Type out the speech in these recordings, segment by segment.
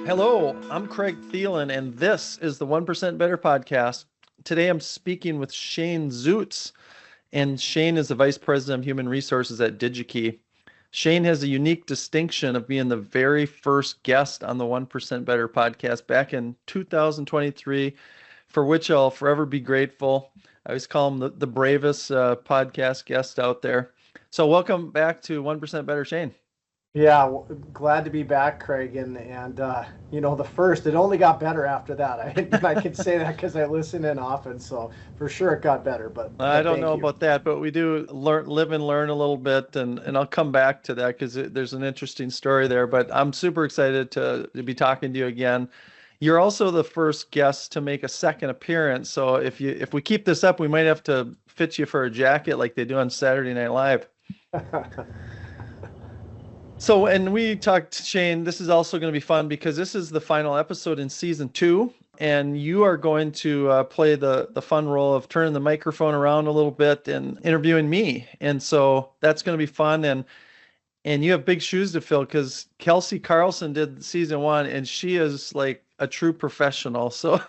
Hello, I'm Craig Thielen, and this is the 1% Better podcast. Today I'm speaking with Shane Zutz, and Shane is the Vice President of Human Resources at DigiKey. Shane has a unique distinction of being the very first guest on the 1% Better podcast back in 2023, for which I'll forever be grateful. I always call him the bravest podcast guest out there. So welcome back to 1% Better, Shane. Yeah, glad to be back, Craig. And the first, it only got better after that. I can say that because I listen in often, so for sure it got better. But I don't know about that, but we do live and learn a little bit, and I'll come back to that because there's an interesting story there. But I'm super excited to be talking to you again. You're also the first guest to make a second appearance, so if we keep this up, we might have to fit you for a jacket like they do on Saturday Night Live. So, and we talked, Shane, this is also going to be fun because this is the final episode in season 2, and you are going to play the fun role of turning the microphone around a little bit and interviewing me. And so that's going to be fun. And you have big shoes to fill because Kelsey Carlson did season 1, and she is like a true professional. So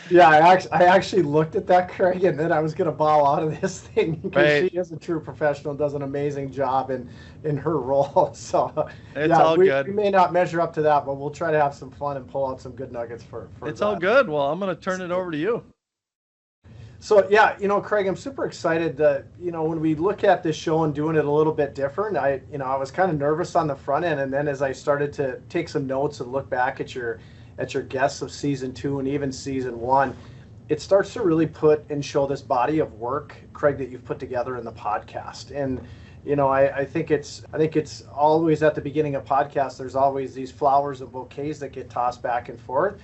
yeah, I actually looked at that, Craig, and then I was going to bow out of this thing because she is a true professional and does an amazing job in her role. So it's all good. We may not measure up to that, but we'll try to have some fun and pull out some good nuggets for it's that. all good. Well, I'm going to turn it over to you. So yeah, Craig, I'm super excited that, when we look at this show and doing it a little bit different, I was kind of nervous on the front end. And then as I started to take some notes and look back at your guests of season 2 and even season 1, it starts to really put and show this body of work, Craig, that you've put together in the podcast. And, I think it's always at the beginning of podcasts, there's always these flowers and bouquets that get tossed back and forth.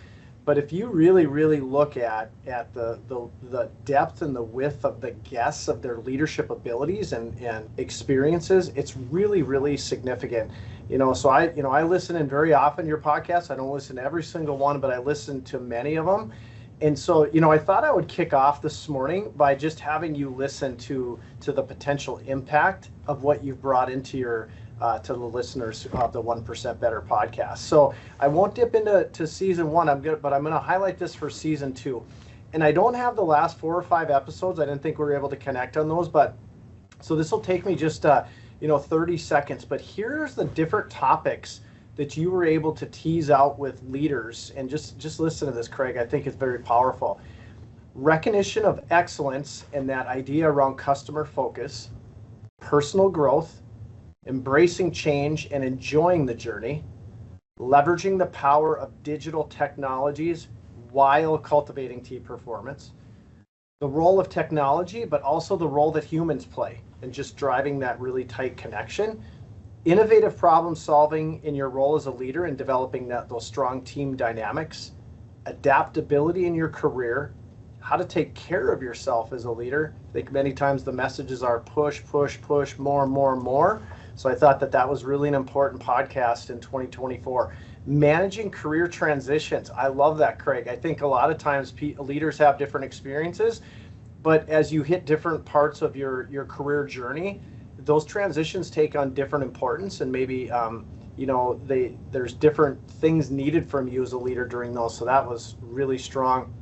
But if you really, really look at the depth and the width of the guests, of their leadership abilities and experiences, it's really, really significant. So I listen in very often to your podcast. I don't listen to every single one, but I listen to many of them. And so, I thought I would kick off this morning by just having you listen to the potential impact of what you've brought into your to the listeners of the 1% Better podcast. So I won't dip into season 1, but I'm going to highlight this for season 2. And I don't have the last 4 or 5 episodes. I didn't think we were able to connect on those, but so this will take me just 30 seconds. But here's the different topics that you were able to tease out with leaders. And just listen to this, Craig. I think it's very powerful. Recognition of excellence and that idea around customer focus, personal growth, embracing change and enjoying the journey, leveraging the power of digital technologies while cultivating team performance, the role of technology, but also the role that humans play and just driving that really tight connection, innovative problem solving in your role as a leader and developing those strong team dynamics, adaptability in your career, how to take care of yourself as a leader. I think many times the messages are push, push, push, more, more, more. So I thought that was really an important podcast in 2024. Managing career transitions. I love that, Craig. I think a lot of times leaders have different experiences, but as you hit different parts of your career journey, those transitions take on different importance, and maybe there's different things needed from you as a leader during those. So that was really strong.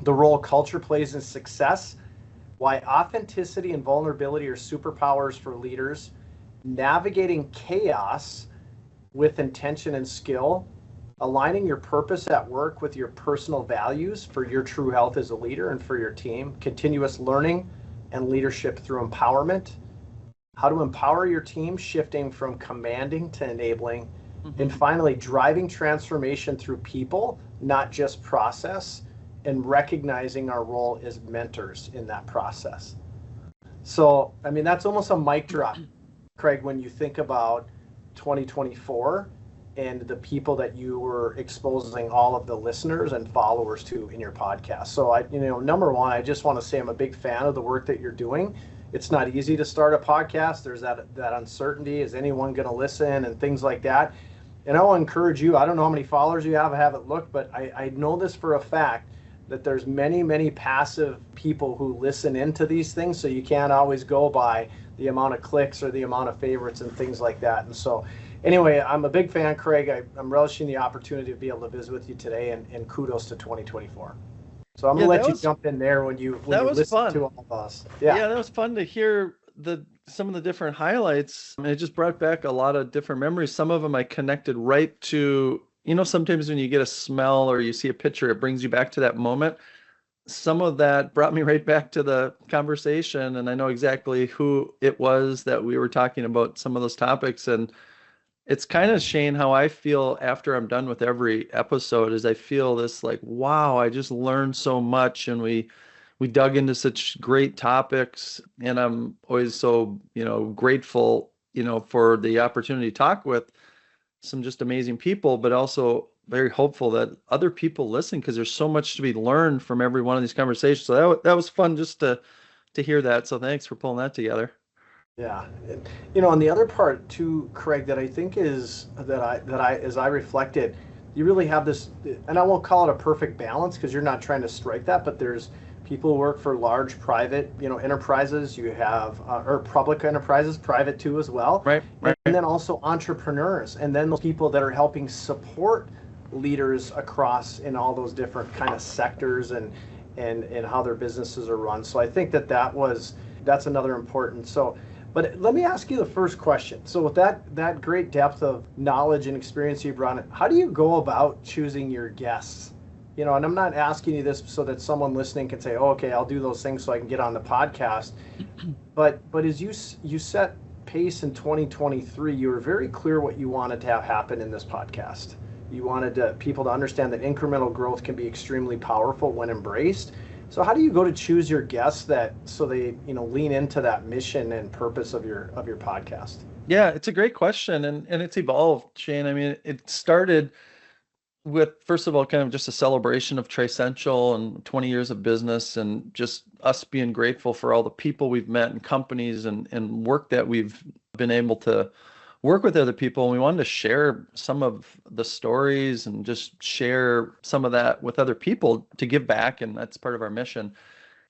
The role culture plays in success, why authenticity and vulnerability are superpowers for leaders, navigating chaos with intention and skill, aligning your purpose at work with your personal values for your true health as a leader and for your team, continuous learning and leadership through empowerment, how to empower your team, shifting from commanding to enabling, and finally, driving transformation through people, not just process, and recognizing our role as mentors in that process. So, that's almost a mic drop, Craig, when you think about 2024 and the people that you were exposing all of the listeners and followers to in your podcast. So number one, I just want to say I'm a big fan of the work that you're doing. It's not easy to start a podcast. There's that uncertainty. Is anyone going to listen and things like that? And I'll encourage you. I don't know how many followers you have. I haven't looked, but I know this for a fact that there's many, many passive people who listen into these things. So you can't always go by the amount of clicks or the amount of favorites and things like that. And so anyway, I'm a big fan, Craig. I'm relishing the opportunity to be able to visit with you today, and kudos to 2024. So I'm going to let you jump in there when you listen fun. to all of us. Yeah, that was fun to hear some of the different highlights. I mean, it just brought back a lot of different memories. Some of them I connected right to, sometimes when you get a smell or you see a picture, it brings you back to that moment. Some of that brought me right back to the conversation, and I know exactly who it was that we were talking about some of those topics. And it's kind of, Shane, how I feel after I'm done with every episode is I feel this like, wow, I just learned so much, and we dug into such great topics, and I'm always so, grateful, for the opportunity to talk with some just amazing people, but also very hopeful that other people listen, because there's so much to be learned from every one of these conversations. So that was fun just to hear that. So thanks for pulling that together. Yeah, and the other part too, Craig, that I think is that I as I reflected, you really have this, and I won't call it a perfect balance because you're not trying to strike that, but there's people who work for large private, enterprises. You have or public enterprises, private too as well, right. And then also entrepreneurs, and then those people that are helping support leaders across in all those different kind of sectors and how their businesses are run. So I think that's another important. So. But let me ask you the first question. So with that great depth of knowledge and experience you brought in, how do you go about choosing your guests? And I'm not asking you this so that someone listening can say, oh, okay, I'll do those things so I can get on the podcast. But as you set pace in 2023, you were very clear what you wanted to have happen in this podcast. You wanted people to understand that incremental growth can be extremely powerful when embraced. So how do you go to choose your guests so they lean into that mission and purpose of your podcast? Yeah, it's a great question, and it's evolved, Shane. I mean, it started with, first of all, kind of just a celebration of Trissential and 20 years of business, and just us being grateful for all the people we've met and companies and work that we've been able to work with other people. And we wanted to share some of the stories and just share some of that with other people to give back. And that's part of our mission.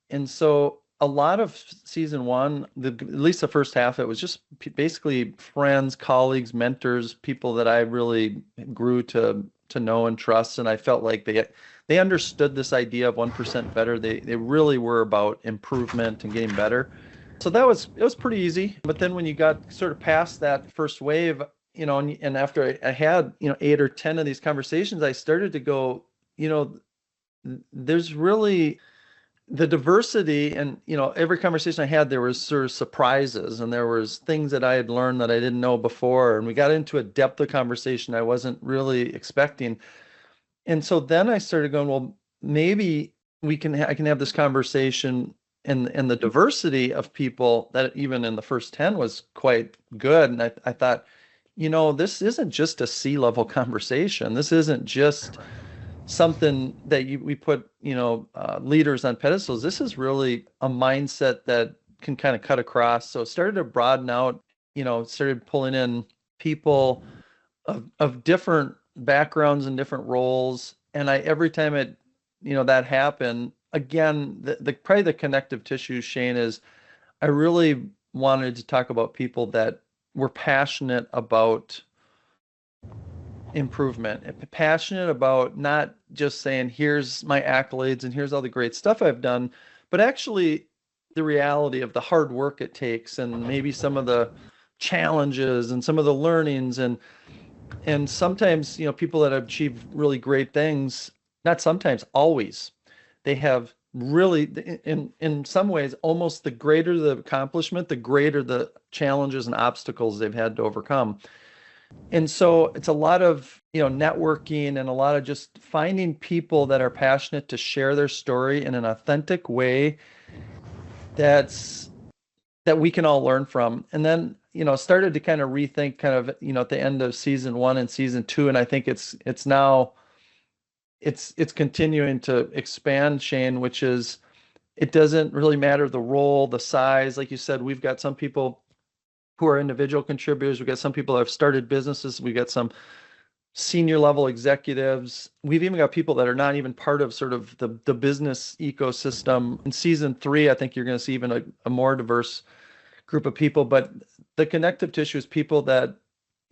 And so a lot of season one, at least the first half, it was just basically friends, colleagues, mentors, people that I really grew to know and trust. And I felt like they understood this idea of 1% better. They really were about improvement and getting better. So it was pretty easy. But then when you got sort of past that first wave, and after I had, 8 or 10 of these conversations, I started to go, there's really the diversity, and, every conversation I had, there was sort of surprises, and there was things that I had learned that I didn't know before. And we got into a depth of conversation I wasn't really expecting. And so then I started going, well, maybe I can have this conversation, and the diversity of people that even in the first 10 was quite good. And I thought, this isn't just a C-level conversation. This isn't just something that we put, leaders on pedestals. This is really a mindset that can kind of cut across. So it started to broaden out, started pulling in people of different backgrounds and different roles. And every time that happened, again, probably the connective tissue, Shane, is I really wanted to talk about people that were passionate about improvement, passionate about not just saying, here's my accolades and here's all the great stuff I've done, but actually the reality of the hard work it takes, and maybe some of the challenges and some of the learnings. And sometimes, people that achieve really great things, not sometimes, always, they have really, in some ways, almost the greater the accomplishment, the greater the challenges and obstacles they've had to overcome. And so it's a lot of, networking, and a lot of just finding people that are passionate to share their story in an authentic way that we can all learn from. And then, started to kind of rethink kind of, at the end of season 1 and season 2. And I think it's now, it's continuing to expand, Shane, which is, it doesn't really matter the role, the size. Like you said, we've got some people who are individual contributors. We've got some people that have started businesses. We've got some senior level executives. We've even got people that are not even part of sort of the business ecosystem. In season 3, I think you're going to see even a more diverse group of people, but the connective tissue is people that,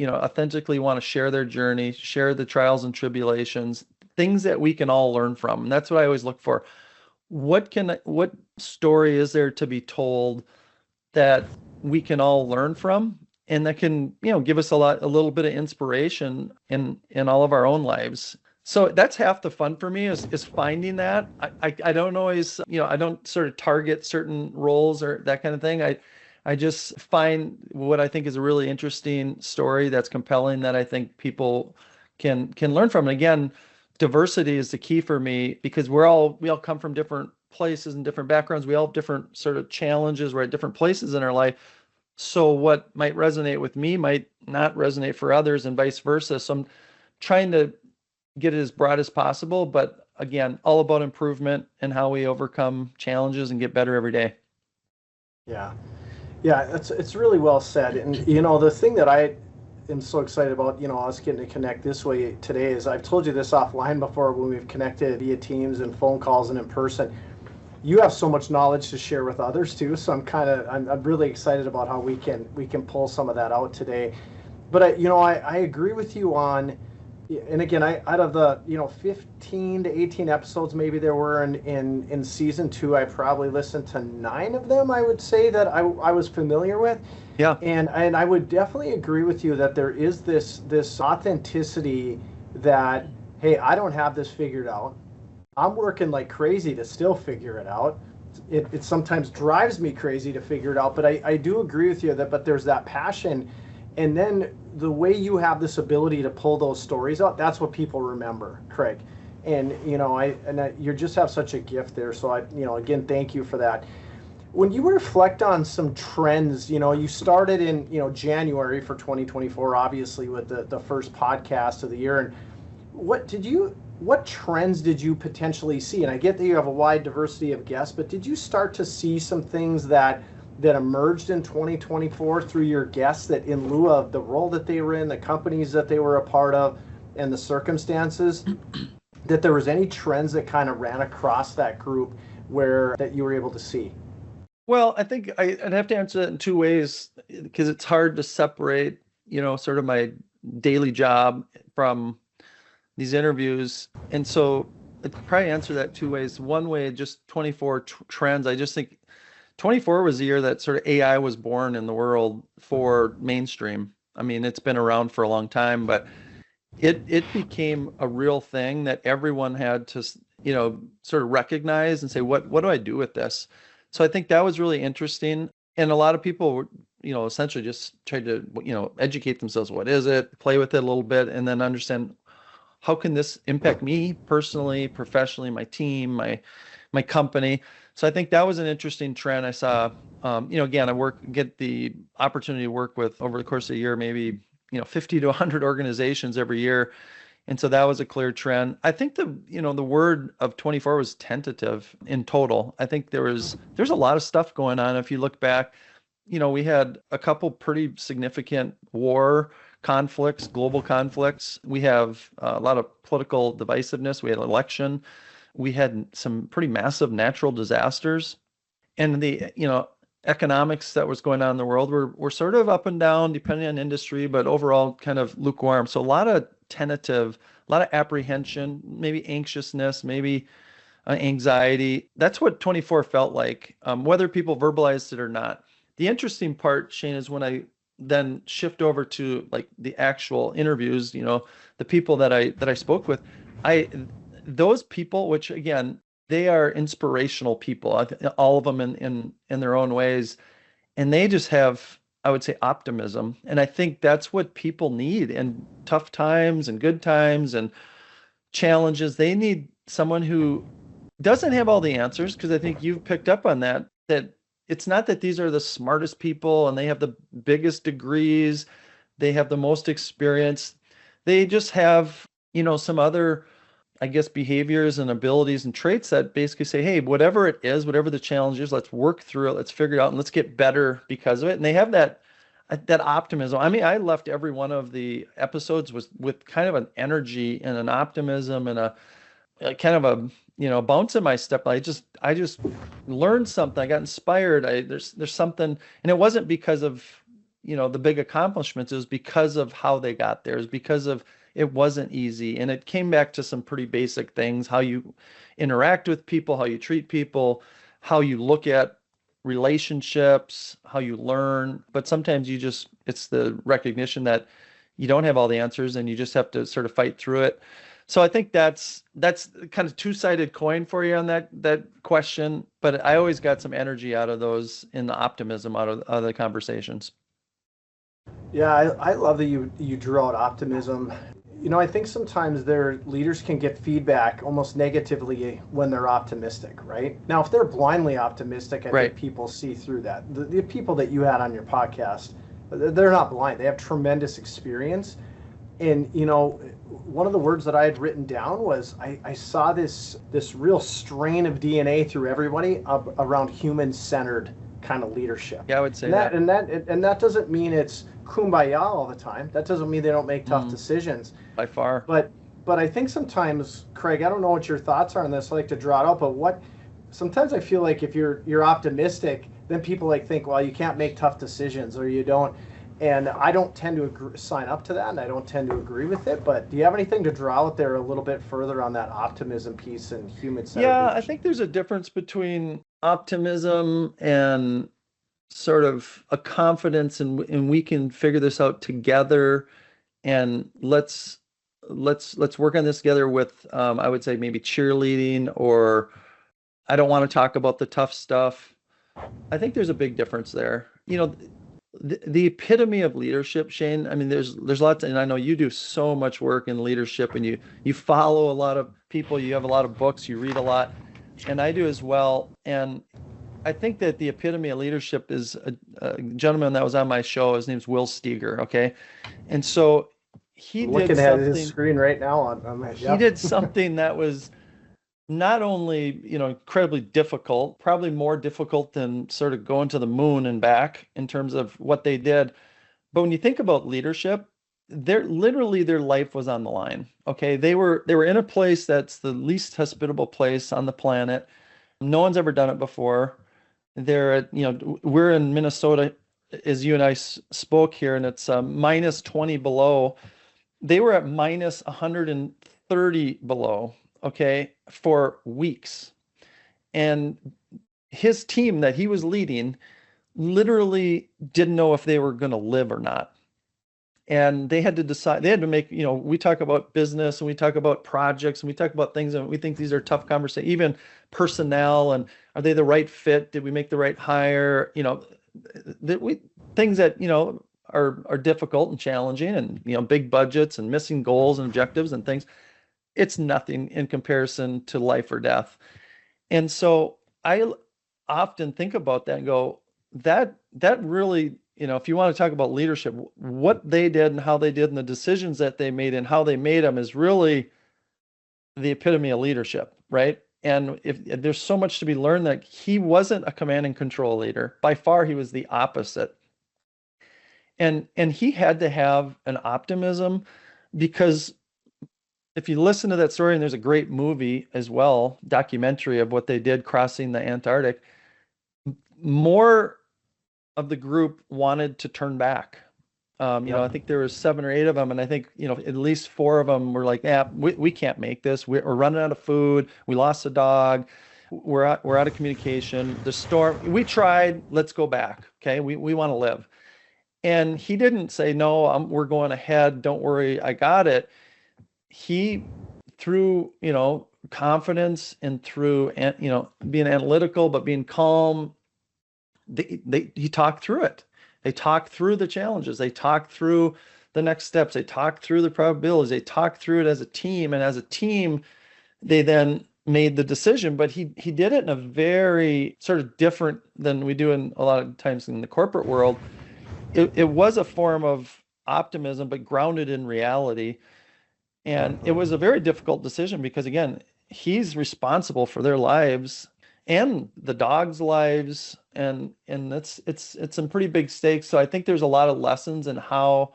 authentically want to share their journey, share the trials and tribulations, things that we can all learn from. And that's what I always look for. What story is there to be told that we can all learn from, and that can, give us a little bit of inspiration in all of our own lives. So that's half the fun for me is finding that. I don't always, I don't sort of target certain roles or that kind of thing. I just find what I think is a really interesting story that's compelling, that I think people can learn from. And again, diversity is the key for me, because we all come from different places and different backgrounds. We all have different sort of challenges. We're at different places in our life. So what might resonate with me might not resonate for others, and vice versa. So I'm trying to get it as broad as possible, but again, all about improvement and how we overcome challenges and get better every day. Yeah. Yeah, it's really well said. And the thing that I am so excited about, us getting to connect this way today is, I've told you this offline before when we've connected via Teams and phone calls and in person. You have so much knowledge to share with others too, so I'm really excited about how we can pull some of that out today. But I agree with you on, and again, out of the 15 to 18 episodes maybe there were in season 2, I probably listened to 9 of them, I would say, that I was familiar with. Yeah. And I would definitely agree with you that there is this authenticity that, hey, I don't have this figured out. I'm working like crazy to still figure it out. It sometimes drives me crazy to figure it out, but I do agree with you but there's that passion. And then the way you have this ability to pull those stories out, that's what people remember, Craig. And you just have such a gift there. So again, thank you for that. When you reflect on some trends, you started in January for 2024, obviously with the first podcast of the year. And what trends did you potentially see? And I get that you have a wide diversity of guests, but did you start to see some things that emerged in 2024 through your guests, that in lieu of the role that they were in, the companies that they were a part of, and the circumstances, that there was any trends that kind of ran across that group that you were able to see? Well, I think I'd have to answer that in 2 ways, because it's hard to separate, sort of my daily job from these interviews. And so I'd probably answer that 2 ways. One way, just 24 trends. I just think 24 was the year that sort of AI was born in the world for mainstream. I mean, it's been around for a long time, but it became a real thing that everyone had to, sort of recognize and say, what do I do with this? So I think that was really interesting. And a lot of people, essentially just tried to, educate themselves. What is it? Play with it a little bit, and then understand, how can this impact me personally, professionally, my team, my company? So I think that was an interesting trend I saw. Again, get the opportunity to work with, over the course of a year, maybe 50 to 100 organizations every year, and so that was a clear trend. I think the word of 24 was tentative in total. I think there's a lot of stuff going on. If you look back, we had a couple pretty significant war conflicts, global conflicts. We have a lot of political divisiveness. We had an election. We had some pretty massive natural disasters, and the economics that was going on in the world were sort of up and down depending on industry, but overall kind of lukewarm. So a lot of tentative, a lot of apprehension, maybe anxiousness, maybe anxiety. That's what 24 felt like, whether people verbalized it or not. The interesting part, Shane, is when I then shift over to like the actual interviews, the people that I spoke with, those people, which again, they are inspirational people, all of them in their own ways, and they just have, I would say, optimism. And I think that's what people need in tough times and good times and challenges. They need someone who doesn't have all the answers, because I think you've picked up on that it's not that these are the smartest people and they have the biggest degrees, they have the most experience. They just have, some other, I guess, behaviors and abilities and traits that basically say, hey, whatever it is, whatever the challenge is, let's work through it, let's figure it out, and let's get better because of it. And they have that optimism. I mean, I left every one of the episodes with kind of an energy and an optimism and a kind of a, bounce in my step. I just learned something. I got inspired. There's something, and it wasn't because of, the big accomplishments. It was because of how they got there. It was because of it wasn't easy. And it came back to some pretty basic things: how you interact with people, how you treat people, how you look at relationships, how you learn. But sometimes it's the recognition that you don't have all the answers and you just have to sort of fight through it. So I think that's kind of two-sided coin for you on that question. But I always got some energy out of those, in the optimism out of the conversations. Yeah, I love that you drew out optimism. I think sometimes their leaders can get feedback almost negatively when they're optimistic, right? Now, if they're blindly optimistic, I think people see through that. The people that you had on your podcast, they're not blind. They have tremendous experience. And, one of the words that I had written down was I saw this real strain of DNA through everybody around human-centered kind of leadership. Yeah, I would say that. And that doesn't mean it's kumbaya all the time. That doesn't mean they don't make tough decisions. By far. But I think sometimes, Craig, I don't know what your thoughts are on this. I like to draw it out, but sometimes I feel like if you're optimistic, then people think, well, you can't make tough decisions, or you don't. And I don't tend to sign up to that, and I don't tend to agree with it. But do you have anything to draw out there a little bit further on that optimism piece and human-centered leadership? I think there's a difference between optimism and sort of a confidence and we can figure this out together, and let's work on this together with, I would say, maybe cheerleading, or I don't want to talk about the tough stuff. I think there's a big difference there. The epitome of leadership, Shane, I mean, there's lots, and I know you do so much work in leadership, and you follow a lot of people, you have a lot of books, you read a lot, and I do as well. And I think that the epitome of leadership is a gentleman that was on my show. His name's Will Steger, okay? And so he did looking at his screen right now on my, he did something that was not only, incredibly difficult, probably more difficult than sort of going to the moon and back in terms of what they did. But when you think about leadership, their life was on the line. Okay. They were in a place that's the least hospitable place on the planet. No one's ever done it before. We're in Minnesota, as you and I spoke here, and it's minus 20 below. They were at minus 130 below. Okay, for weeks. And his team that he was leading literally didn't know if they were going to live or not. And they had to decide, they had to make, we talk about business and we talk about projects and we talk about things, and we think these are tough conversations, even personnel, and are they the right fit? Did we make the right hire? Things that, are difficult and challenging, and, big budgets and missing goals and objectives and things. It's nothing in comparison to life or death. And so I often think about that and go, that really, if you want to talk about leadership, what they did and how they did and the decisions that they made and how they made them is really the epitome of leadership, right? And if there's so much to be learned, that he wasn't a command and control leader. By far, he was the opposite. And he had to have an optimism, because if you listen to that story, and there's a great movie as well, documentary of what they did crossing the Antarctic, more of the group wanted to turn back. I think there was 7 or 8 of them, and I think, at least 4 of them were like, yeah, we can't make this. We're running out of food. We lost a dog. We're out of communication. The storm, we tried, let's go back. Okay. We want to live. And he didn't say, no, we're going ahead. Don't worry. I got it. He, through, confidence and through, being analytical, but being calm, he talked through it. They talked through the challenges. They talked through the next steps. They talked through the probabilities. They talked through it as a team. And as a team, they then made the decision. But he did it in a very sort of different than we do in a lot of times in the corporate world. It was a form of optimism, but grounded in reality. And it was a very difficult decision because, again, he's responsible for their lives and the dogs' lives, and it's some pretty big stakes. So I think there's a lot of lessons in how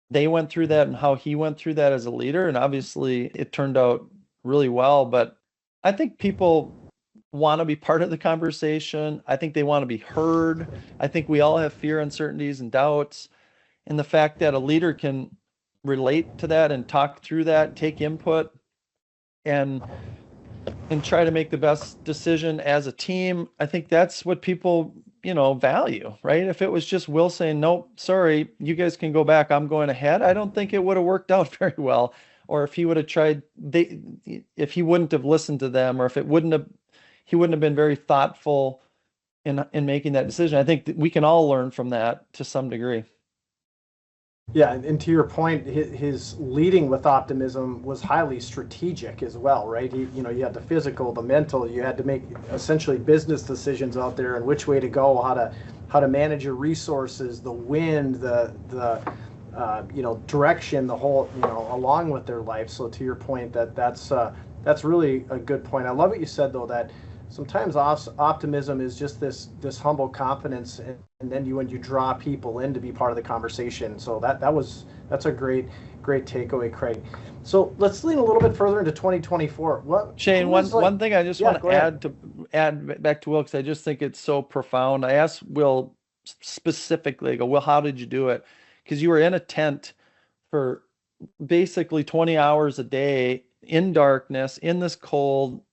they went through that and how he went through that as a leader. And obviously it turned out really well, but I think people want to be part of the conversation. I think they want to be heard. I think we all have fear, uncertainties, and doubts. And the fact that a leader can relate to that and talk through that, take input, and try to make the best decision as a team, I think that's what people, value, right? If it was just Will saying, nope, sorry, you guys can go back, I'm going ahead, I don't think it would have worked out very well. Or if he would have tried, if he wouldn't have listened to them, or if he wouldn't have been very thoughtful in making that decision. I think that we can all learn from that to some degree. Yeah, and to your point, his leading with optimism was highly strategic as well, right? You had the physical, the mental. You had to make essentially business decisions out there and which way to go, how to manage your resources, the wind, the direction, the whole, along with their life. So to your point, that's really a good point. I love what you said though, that sometimes optimism is just this humble confidence, and then when you draw people in to be part of the conversation. So that's a great takeaway, Craig. So let's lean a little bit further into 2024. Shane, one thing I just want to add back to Will, because I just think it's so profound. I asked Will specifically, I go, Will, how did you do it? Because you were in a tent for basically 20 hours a day in darkness, in this cold,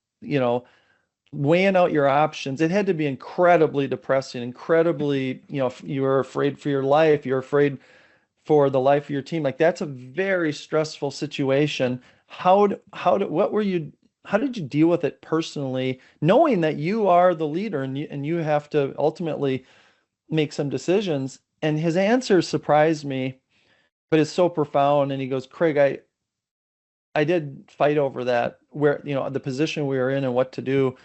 weighing out your options. It had to be incredibly depressing, incredibly, you were afraid for your life, you're afraid for the life of your team. Like, that's a very stressful situation. How did you deal with it personally, knowing that you are the leader and you have to ultimately make some decisions? And his answer surprised me, but it's so profound. And he goes, Craig, I did fight over that, where, the position we were in and what to do,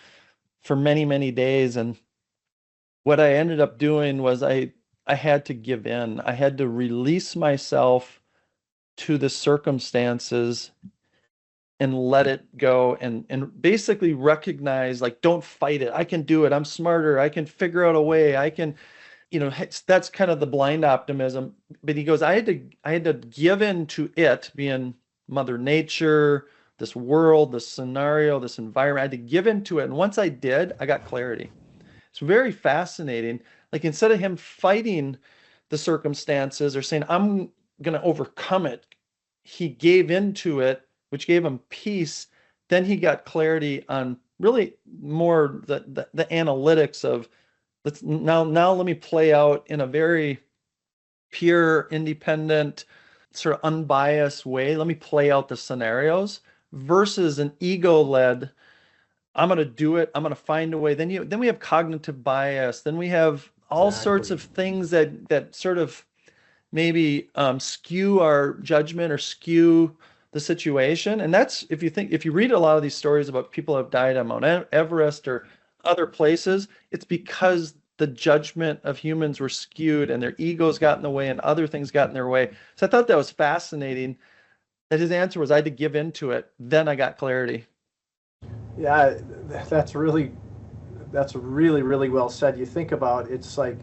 for many, many days. And what I ended up doing was I had to give in. I had to release myself to the circumstances and let it go, and basically recognize, like, don't fight it. I can do it. I'm smarter. I can figure out a way. I can, that's kind of the blind optimism. But he goes, I had to give in to it being Mother Nature, this world, this scenario, this environment. I had to give into it. And once I did, I got clarity. It's very fascinating. Like, instead of him fighting the circumstances or saying, I'm going to overcome it, he gave into it, which gave him peace. Then he got clarity on really more the analytics of, now let me play out in a very pure, independent, sort of unbiased way. Let me play out the scenarios, versus an ego-led, I'm going to do it, I'm going to find a way. Then we have cognitive bias. Then we have all sorts of things that sort of maybe skew our judgment or skew the situation. And that's, if you read a lot of these stories about people who have died on Mount Everest or other places, it's because the judgment of humans were skewed and their egos got in the way and other things got in their way. So I thought that was fascinating, that his answer was, I had to give into it. Then I got clarity. Yeah, that's really, really well said. You think about, it's like,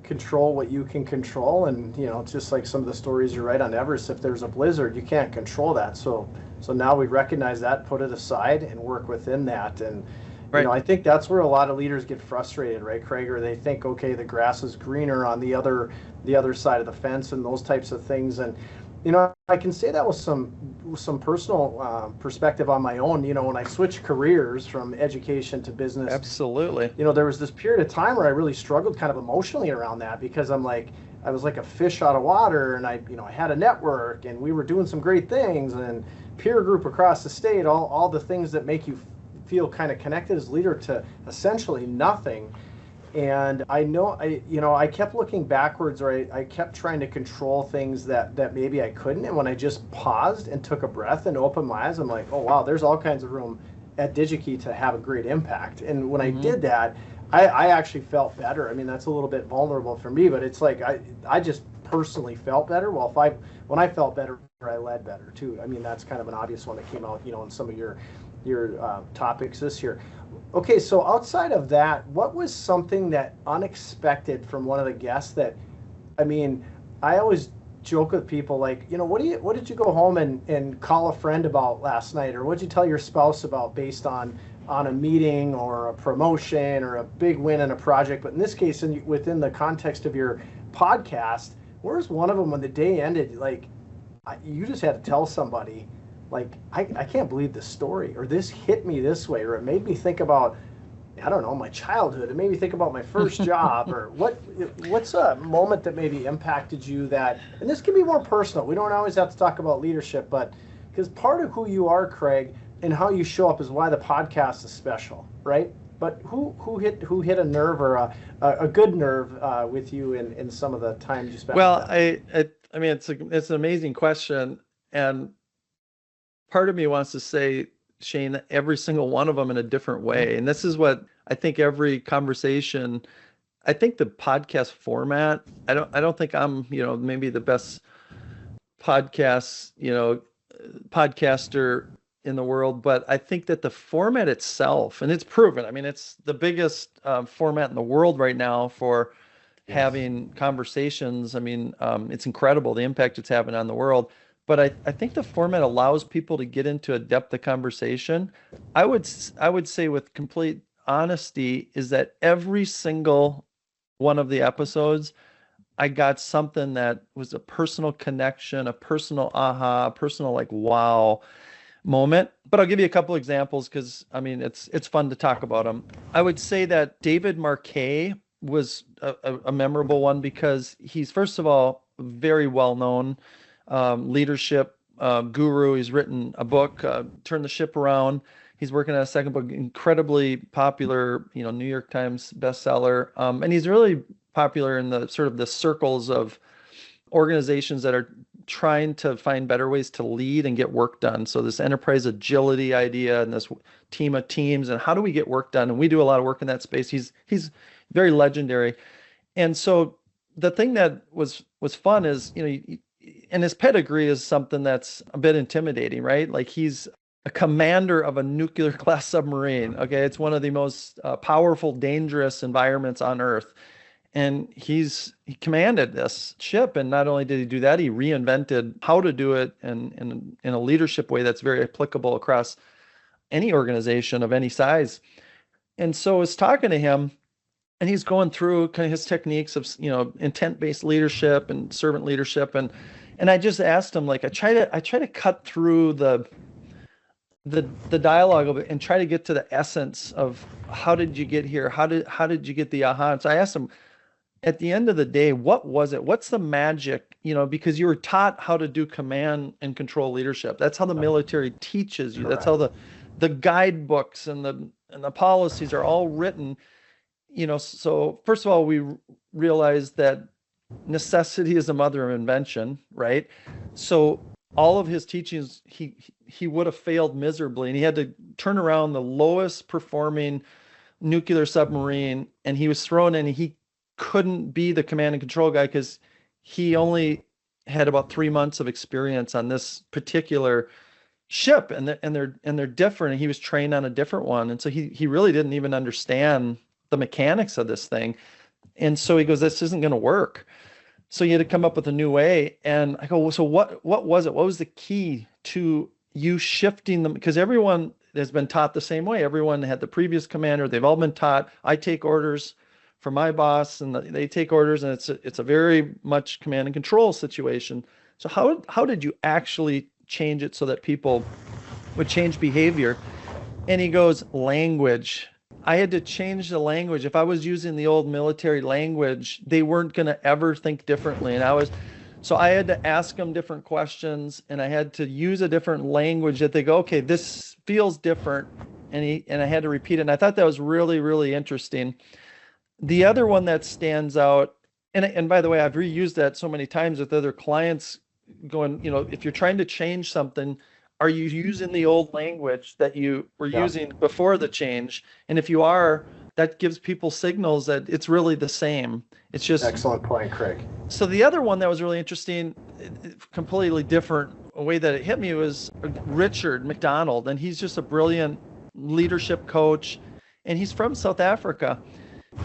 control what you can control, and it's just like some of the stories you write on Everest. If there's a blizzard, you can't control that. So now we recognize that, put it aside, and work within that. And right. I think that's where a lot of leaders get frustrated, right, Craig? Or they think, okay, the grass is greener on the other side of the fence, and those types of things. And I can say that with some personal perspective on my own. When I switched careers from education to business, absolutely. There was this period of time where I really struggled kind of emotionally around that, because I was like a fish out of water, and I had a network, and we were doing some great things, and peer group across the state, all the things that make you feel kind of connected as a leader, to essentially nothing. And I kept looking backwards, or I kept trying to control things that maybe I couldn't. And when I just paused and took a breath and opened my eyes, I'm like, oh wow, there's all kinds of room at DigiKey to have a great impact. And when I did that, I actually felt better. I mean, that's a little bit vulnerable for me, but it's like I just personally felt better. Well, when I felt better, I led better too. I mean, that's kind of an obvious one that came out, in some of your topics this year. Okay, so outside of that, what was something that unexpected from one of the guests that, I always joke with people, like, what did you go home and call a friend about last night, or what did you tell your spouse about, based on on a meeting or a promotion or a big win in a project. But in this case, within the context of your podcast, where's one of them when the day ended, like you just had to tell somebody, like, I can't believe this story, or this hit me this way, or it made me think about, I don't know, my childhood. It made me think about my first job, or what's a moment that maybe impacted you that, and this can be more personal. We don't always have to talk about leadership, but because part of who you are, Craig, and how you show up is why the podcast is special, right? But who hit a nerve, or a good nerve with you in some of the time you spent? Well, I mean, it's an amazing question, and part of me wants to say, Shane, every single one of them in a different way. And this is what I think every conversation, I think the podcast format, I don't think I'm, maybe the best podcaster in the world, but I think that the format itself, and it's proven, I mean, it's the biggest format in the world right now for having conversations. I mean, it's incredible the impact it's having on the world. But I think the format allows people to get into a depth of conversation. I would say with complete honesty is that every single one of the episodes, I got something that was a personal connection, a personal aha, a personal like wow moment. But I'll give you a couple examples because I mean it's fun to talk about them. I would say that David Marquet was a memorable one because he's, first of all, very well known leadership guru. He's written a book, Turn the Ship Around. He's working on a second book, incredibly popular, New York Times bestseller. And he's really popular in the sort of the circles of organizations that are trying to find better ways to lead and get work done. So this enterprise agility idea and this team of teams, and how do we get work done? And we do a lot of work in that space. He's very legendary. And so the thing that was fun is, and his pedigree is something that's a bit intimidating, right? Like he's a commander of a nuclear class submarine. Okay. It's one of the most powerful, dangerous environments on Earth. And he commanded this ship. And not only did he do that, he reinvented how to do it in a leadership way that's very applicable across any organization of any size. And so I was talking to him, and he's going through kind of his techniques of, intent-based leadership and servant leadership. And I just asked him, like, I try to cut through the dialogue of it and try to get to the essence of how did you get here? How did you get the aha? And so I asked him, at the end of the day, what was it? What's the magic? Because you were taught how to do command and control leadership. That's how the military teaches you. That's how the guidebooks and the policies are all written. So first of all, we realized that necessity is the mother of invention, right? So all of his teachings, he would have failed miserably, and he had to turn around the lowest performing nuclear submarine, and he was thrown in. He couldn't be the command and control guy because he only had about 3 months of experience on this particular ship, and they're different, and he was trained on a different one, and so he really didn't even understand the mechanics of this thing. And so he goes, this isn't going to work. So you had to come up with a new way. And I go, well, so what was it? What was the key to you shifting them? Because everyone has been taught the same way. Everyone had the previous commander. They've all been taught, I take orders from my boss, and they take orders, and it's a very much command and control situation. So how did you actually change it so that people would change behavior? And he goes, language. I had to change the language. If I was using the old military language, they weren't going to ever think differently. So I had to ask them different questions, and I had to use a different language that they go, okay, this feels different. And I had to repeat it. And I thought that was really, really interesting. The other one that stands out, and by the way, I've reused that so many times with other clients going, if you're trying to change something, are you using the old language that you were using before the change? And if you are, that gives people signals that it's really the same. It's just excellent point, Craig. So the other one that was really interesting, completely different, a way that it hit me, was Richard McDonald, and he's just a brilliant leadership coach, and he's from South Africa.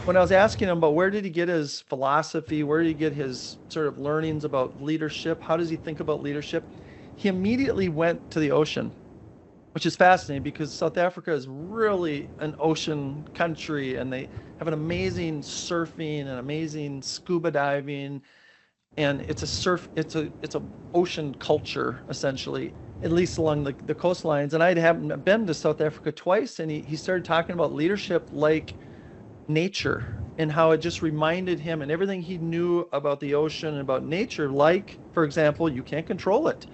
When I was asking him about where did he get his philosophy, where did he get his sort of learnings about leadership, how does he think about leadership, he immediately went to the ocean. which is fascinating because South Africa is really an ocean country, and they have an amazing surfing and amazing scuba diving, and it's a ocean culture essentially, at least along the coastlines. And I'd haven't been to South Africa twice, and he started talking about leadership like nature, and how it just reminded him, and everything he knew about the ocean and about nature, like, for example, you can't control it.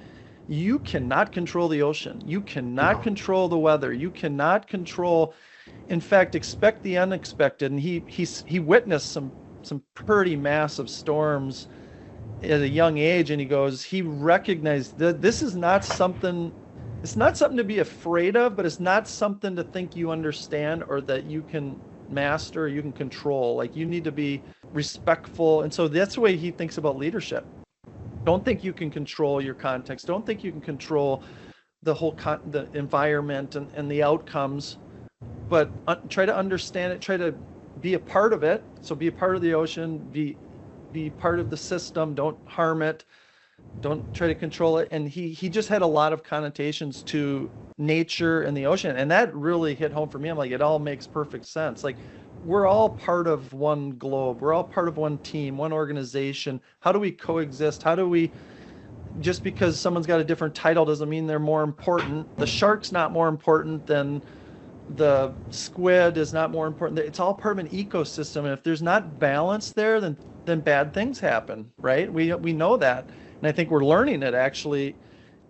You cannot control the ocean. You cannot control the weather. You cannot control, in fact, expect the unexpected. And he witnessed some pretty massive storms at a young age, and he recognized that this is not something, it's not something to be afraid of, but it's not something to think you understand or that you can master, or you can control. Like, you need to be respectful. And so that's the way he thinks about leadership. Don't think you can control your context. Don't think you can control the whole the environment and the outcomes, but try to understand it. Try to be a part of it. So be a part of the ocean. Be part of the system. Don't harm it. Don't try to control it. And he just had a lot of connotations to nature and the ocean, and that really hit home for me. I'm like, it all makes perfect sense. Like, we're all part of one globe. We're all part of one team, one organization. How do we coexist? How do we, just because someone's got a different title doesn't mean they're more important. The shark's not more important than the squid is not more important. It's all part of an ecosystem. And if there's not balance there, then bad things happen, right? We know that. And I think we're learning it actually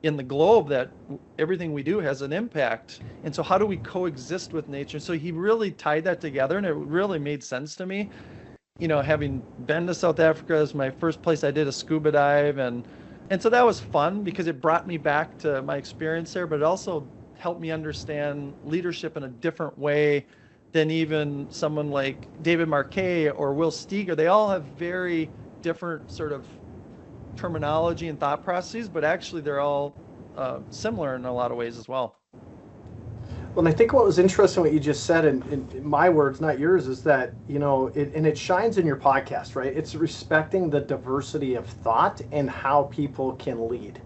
in the globe, that everything we do has an impact. And so how do we coexist with nature? So he really tied that together, and it really made sense to me. You know, having been to South Africa as my first place, I did a scuba dive, and so that was fun because it brought me back to my experience there, but it also helped me understand leadership in a different way than even someone like David Marquet or Will Steger. They all have very different sort of terminology and thought processes, but actually they're all similar in a lot of ways as well. Well, and I think what was interesting, what you just said, in my words, not yours, is that, you know, it shines in your podcast, right? It's respecting the diversity of thought and how people can lead.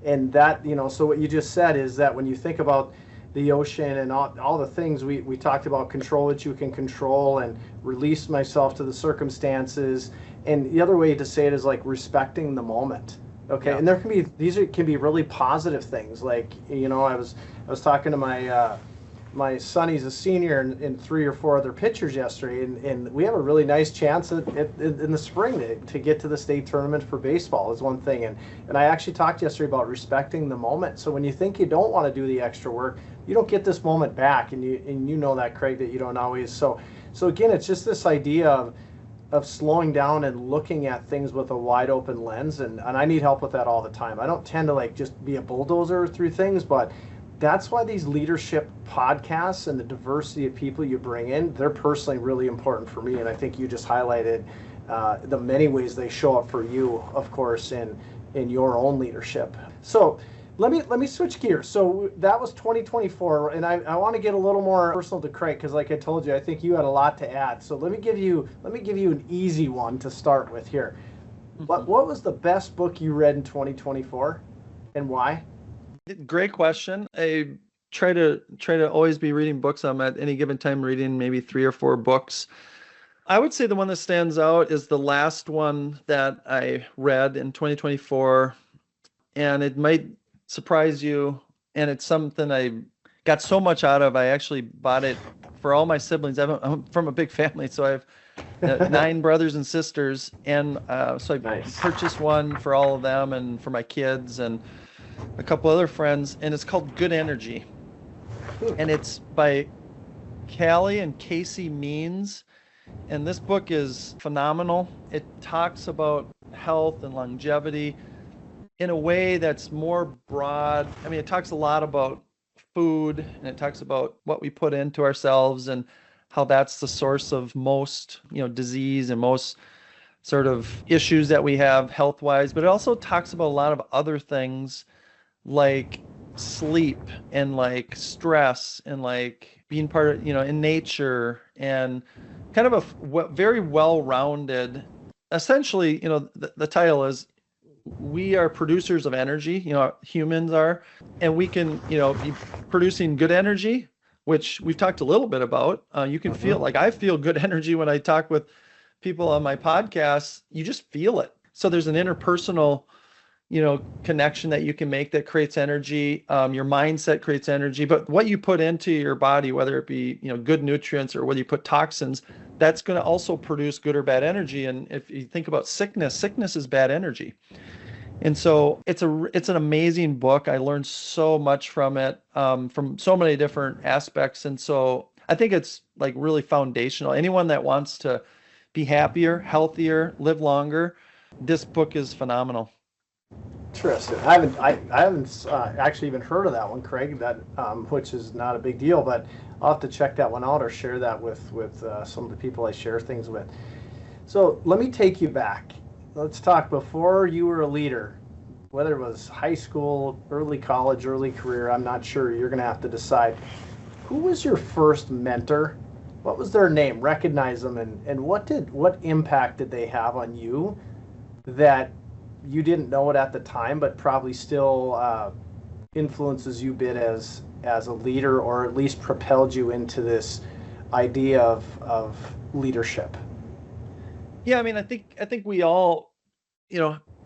And that, you know, so what you just said is that when you think about the ocean and all the things we talked about, control what you can control and release myself to the circumstances. And the other way to say it is like respecting the moment. Okay. Yeah. And there can be, can be really positive things. Like, you know, I was talking to my son, he's a senior, in 3 or 4 other pitchers yesterday, and we have a really nice chance in the spring to get to the state tournament for baseball is one thing. And I actually talked yesterday about respecting the moment. So when you think you don't want to do the extra work, you don't get this moment back, and you know that, Craig, that you don't always. So again, it's just this idea of slowing down and looking at things with a wide open lens, and I need help with that all the time. I don't tend to like just be a bulldozer through things, but that's why these leadership podcasts and the diversity of people you bring in, they're personally really important for me. And I think you just highlighted the many ways they show up for you, of course, in your own leadership. So let me switch gears. So that was 2024, and I want to get a little more personal to Craig, because like I told you, I think you had a lot to add. So let me give you an easy one to start with here. What was the best book you read in 2024, and why? Great question. I try to always be reading books. I'm at any given time reading maybe 3 or 4 books. I would say the one that stands out is the last one that I read in 2024, and it might surprise you, and it's something I got so much out of. I actually bought it for all my siblings. I'm from a big family, so I have 9 brothers and sisters, and so I purchased one for all of them and for my kids and a couple other friends, and it's called Good Energy, and it's by Callie and Casey Means, and this book is phenomenal. It talks about health and longevity in a way that's more broad. I mean, it talks a lot about food, and it talks about what we put into ourselves and how that's the source of most, disease and most sort of issues that we have health-wise. But it also talks about a lot of other things like sleep and like stress and like being part of, in nature, and kind of a very well-rounded, essentially, the title is we are producers of energy, humans are, and we can, be producing good energy, which we've talked a little bit about. You can feel, like I feel good energy when I talk with people on my podcast. You just feel it. So there's an interpersonal, connection that you can make that creates energy. Your mindset creates energy, but what you put into your body, whether it be, good nutrients or whether you put toxins, that's going to also produce good or bad energy. And if you think about sickness is bad energy. And so it's an amazing book. I learned so much from it, from so many different aspects. And so I think it's like really foundational. Anyone that wants to be happier, healthier, live longer, this book is phenomenal. Interesting. I haven't actually even heard of that one, Craig. That which is not a big deal, but I'll have to check that one out or share that with some of the people I share things with. So let me take you back. Let's talk before you were a leader, whether it was high school, early college, early career, I'm not sure. You're going to have to decide. Who was your first mentor? What was their name? Recognize them, and what impact did they have on you that you didn't know it at the time, but probably still influences you a bit as a leader, or at least propelled you into this idea of leadership? Yeah, I mean, I think we all,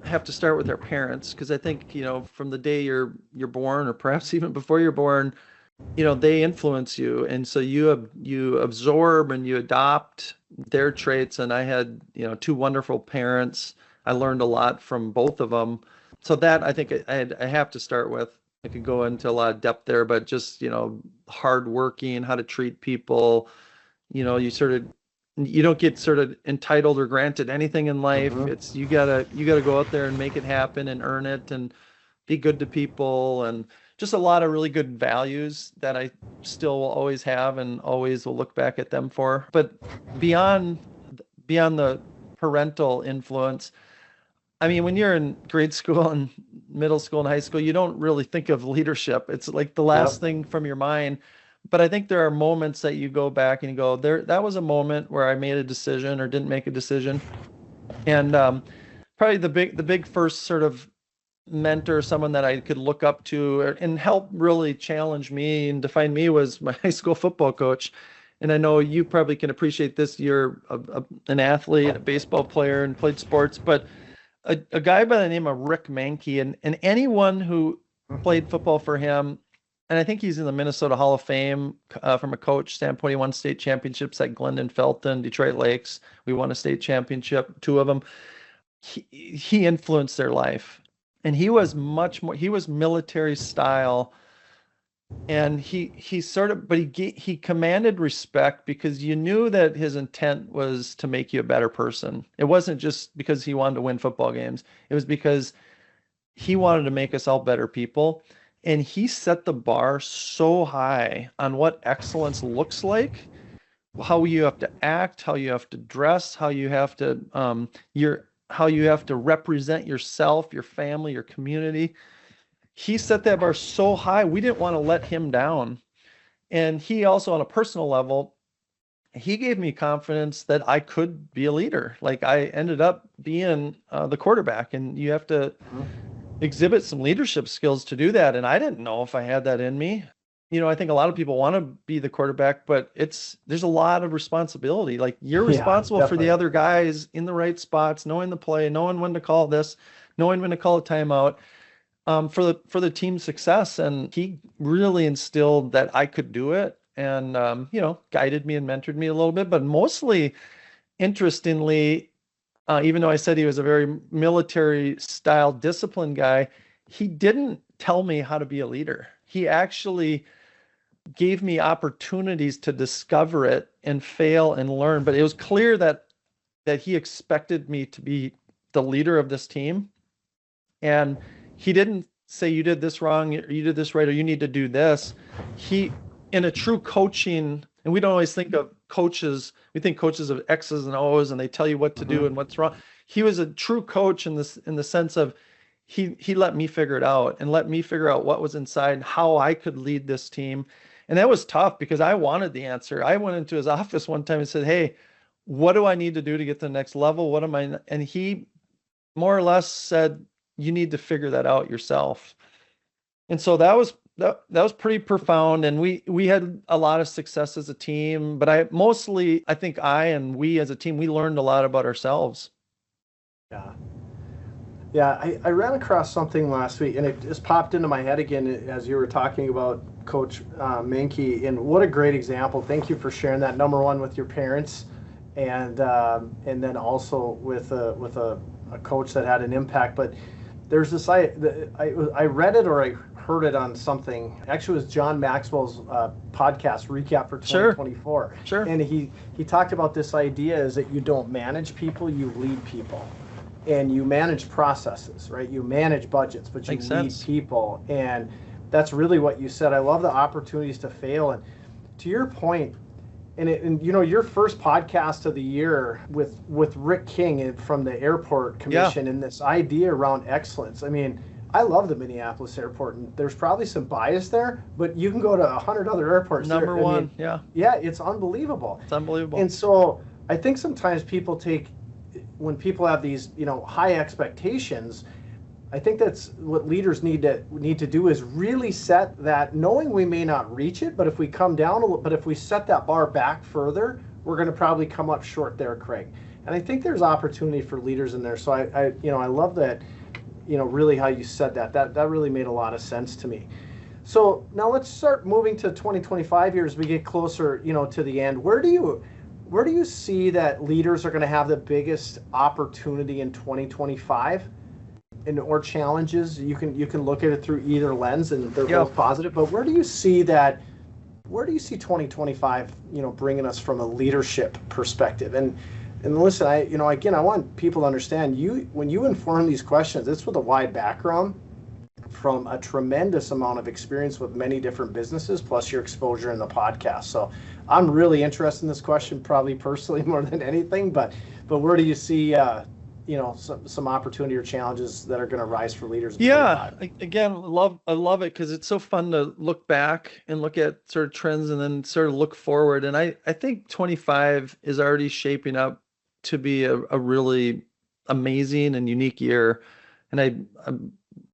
have to start with our parents, because I think, from the day you're born, or perhaps even before you're born, they influence you, and so you absorb and you adopt their traits. And I had, two wonderful parents. I learned a lot from both of them. So that I think I have to start with. I could go into a lot of depth there, but just, hardworking, how to treat people, you don't get sort of entitled or granted anything in life. It's you gotta go out there and make it happen and earn it and be good to people, and just a lot of really good values that I still will always have and always will look back at them for. But beyond the parental influence, I mean, when you're in grade school and middle school and high school, you don't really think of leadership. It's like the last thing from your mind. But I think there are moments that you go back and you go, that was a moment where I made a decision or didn't make a decision. And probably the big first sort of mentor, someone that I could look up to and help really challenge me and define me, was my high school football coach. And I know you probably can appreciate this. You're an athlete, a baseball player, and played sports, but a guy by the name of 𝐸𝐤𝐞, and anyone who played football for him, and I think he's in the Minnesota Hall of Fame from a coach standpoint. He won state championships at Glendon, Felton, Detroit Lakes. We won a state championship, two of them. He influenced their life, and he was much more. He was military style, and he sort of, but he commanded respect because you knew that his intent was to make you a better person. It wasn't just because he wanted to win football games. It was because he wanted to make us all better people. And he set the bar so high on what excellence looks like, how you have to act, how you have to dress, how you have to represent yourself, your family, your community. He set that bar so high, we didn't want to let him down. And he also, on a personal level, he gave me confidence that I could be a leader. Like, I ended up being the quarterback, and you have to exhibit some leadership skills to do that. And I didn't know if I had that in me. I think a lot of people want to be the quarterback, but there's a lot of responsibility. Like, you're responsible for the other guys in the right spots, knowing the play, knowing when to call this, knowing when to call a timeout, for the team's success. And he really instilled that I could do it, and guided me and mentored me a little bit. But mostly, interestingly, even though I said he was a very military style discipline guy, he didn't tell me how to be a leader. He actually gave me opportunities to discover it and fail and learn. But it was clear that he expected me to be the leader of this team. And he didn't say, you did this wrong, or you did this right, or you need to do this. He, in a true coaching, and we don't always think of coaches, we think coaches of X's and O's, and they tell you what to do and what's wrong. He was a true coach in the sense of he let me figure it out, and let me figure out what was inside, how I could lead this team. And that was tough because I wanted the answer. I went into his office one time and said, hey, what do I need to do to get to the next level? And he more or less said, you need to figure that out yourself. And so that was pretty profound. And we had a lot of success as a team, but I think we as a team, we learned a lot about ourselves. Yeah. Yeah, I ran across something last week, and it just popped into my head again as you were talking about Coach 𝐤𝐤𝐞, and what a great example. Thank you for sharing that. Number one, with your parents, and then also with a coach that had an impact. But there's this I read it or I heard it on something. Actually, it was John Maxwell's podcast recap for 2024. Sure. And he talked about this idea is that you don't manage people, you lead people. And you manage processes, right? You manage budgets, but you lead people. And that's really what you said. I love the opportunities to fail. And to your point, and you know, your first podcast of the year with Rick King from the Airport Commission, and this idea around excellence. I mean, I love the Minneapolis airport, and there's probably some bias there, but you can go to 100 other airports. Number one, I mean, yeah, it's unbelievable. It's unbelievable. And so I think sometimes when people have these, you know, high expectations, I think that's what leaders need to do, is really set that, knowing we may not reach it, but if we come down a little, but if we set that bar back further, we're going to probably come up short there, Craig. And I think there's opportunity for leaders in there. So I love that, you know, really how you said that. That really made a lot of sense to me. So now let's start moving to 2025 here as we get closer, you know, to the end. Where do you see that leaders are going to have the biggest opportunity in 2025, or challenges? You can look at it through either lens, and they're both positive. But where do you see 2025, you know, bringing us from a leadership perspective? And listen, I want people to understand, when you inform these questions, it's with a wide background, from a tremendous amount of experience with many different businesses, plus your exposure in the podcast. So I'm really interested in this question, probably personally more than anything, but where do you see, you know, some opportunity or challenges that are going to rise for leaders? Again, I love it, because it's so fun to look back and look at sort of trends and then sort of look forward. And I think 25 is already shaping up to be a really amazing and unique year. And I'm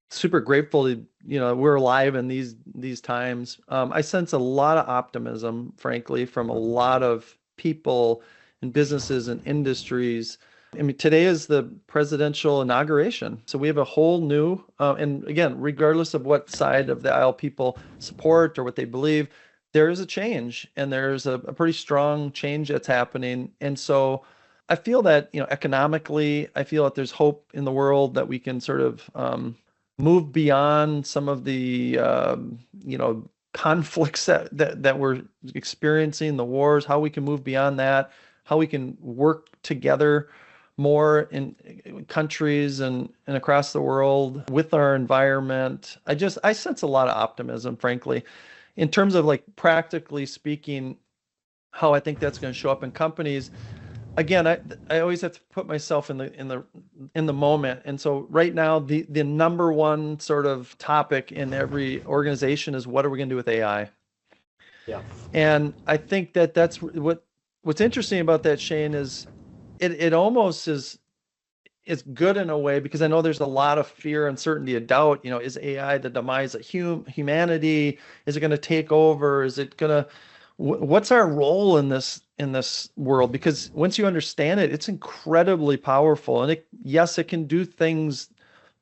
super grateful that, you know, we're alive in these times. I sense a lot of optimism, frankly, from a lot of people and businesses and industries. I mean, today is the presidential inauguration. So we have a whole new, and again, regardless of what side of the aisle people support or what they believe, there is a change, and there's a pretty strong change that's happening. And so I feel that, you know, economically, I feel that there's hope in the world that we can sort of move beyond some of the, you know, conflicts that we're experiencing, the wars, how we can move beyond that, how we can work together more in countries and across the world with our environment. I sense a lot of optimism, frankly, in terms of, like, practically speaking, how I think that's going to show up in companies. Again, I always have to put myself in the moment. And so right now, the number one sort of topic in every organization is, what are we going to do with AI? Yeah. And I think that's what's interesting about that, Shane, is it almost is good in a way, because I know there's a lot of fear, uncertainty, and doubt. You know, is AI the demise of humanity? Is it going to take over? Is it going to, what's our role in this world? Because once you understand it, it's incredibly powerful, and it can do things